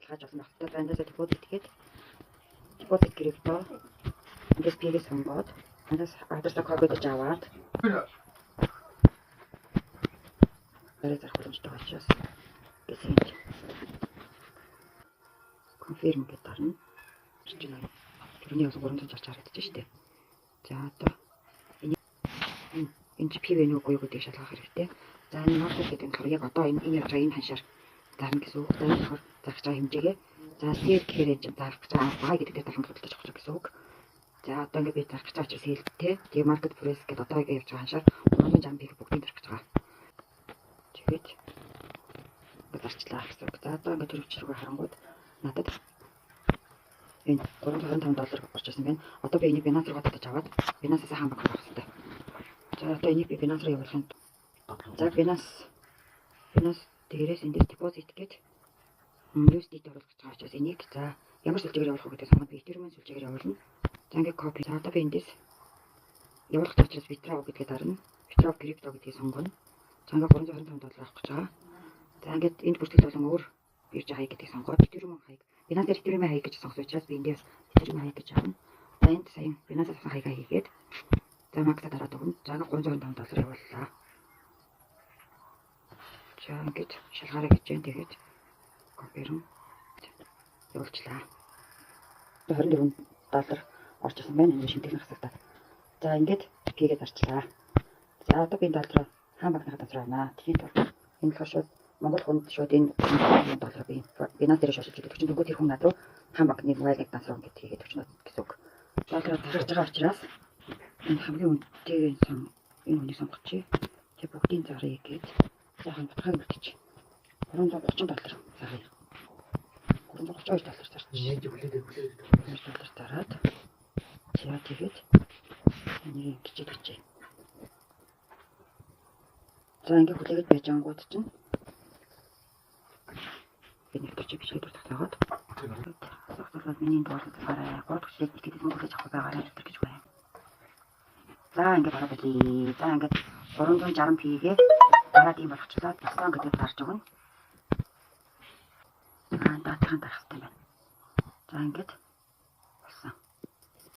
шалгаж олсон багтаа зандаас депозит тэгээд депозит крипто ингээс пигээ сонгоод андаас адресаа копидж аваад дараа зарах боломжтой болчихсон. Гэсэн конфирм гэдэг дарна. Тэрний бас 360 харагдаж штэ. За одоо энэ PV нүггүй гэдэг шалгах хэрэгтэй. За энэ маркет гэдэг нь болохоор яг одоо энэ явж байгаа энэ ханшаар зарна гэсэн үг. За энэ болохоор зарах байгаа хэмжээгээ за sell гэхээр энэ зарах байгаа buy гэдэг дээр дахин худалдаж авах гэсэн үг. За одоо ингээд би зарах байгаа учраас sell-тэй. Тэгээ market price гэдэг одоо ингэ явж байгаа ханшаар 360 пиг бүгдийг зарах байгаа. Тэгээд зарчлаа гэсэн үг. За одоо ингээд төрөвч рүү харангууд надад энэ $325 орж ирсэн байна. Одоо би энийг Binance руу татаж аваад Binance-аас хаанбаг авах хэрэгтэй. За одоо энийг би Binance руу явуулах нь. За Binance дээрээс эндээс deposit гэж USDT оруулах гэж байгаа учраас энийг за ямар сүлжээгээр явуулах вэ гэдэг сонгоод би Ethereum сүлжээгээр явуулна. За ингээд copy. За одоо би эндээс явуулах гэж учраас Withdraw гэдгээ дарна. Withdraw crypto гэдгийг сонгоно. За ингээд $325 авах гэж байгаа. За ингээд энд бүртгэл болон өөр бирж хаяг гэдгийг сонгоод Ethereum хаяг. Binance дээр Ethereum хаяг гэж сонгох учраас би эндээс Ethereum хаяг гэж авна. За энд сая Binance-аас хаягаа хийгээд за макса дараад өгнө. За $325 явууллаа. За ингээд шалгаараа гэж जैन тэгээд confirm явуулчлаа. $24 орж ирсэн байна. Энэ шинтгэлийн хасагдаад. За ингээд пигээ зарчлаа. За одоо би $1 хаан багнахад авчраана. Тийм бол энэ болохоор шууд Монгол хүнд шууд энэ $1 би Binance дээр шошилж өгдөг чинь дөнгөж тэр хүн над руу хаан багны мобайл нэг данс руу ингээд хийгээд өгч надад гэсэн үг. За тэр тархаж байгаа учраас энэ хамгийн үнэтэй энэ үнийг сонгочих. Тэгээ бүгдийн зарыг гээд сайхан батхаг үлдчих. $330 зарыг. $332 зарчих. $1 дараад. За тэгээд энийг гिचээдчихье. За ингээд хүлээгээд байж ангууд чинь энэ төрчиг бичгээд тагтаагаад асуултууд миний дуусах гараа гол хүчлэг гэдэг нь хүлээж авах байгаарай гэж байна. За ингээд бараад байли. За ингээд 360 пигээ дараад юм болгочлаа. Басан гэдэг дарж өгнө. Даатхан дарах хэрэгтэй байна. За ингээд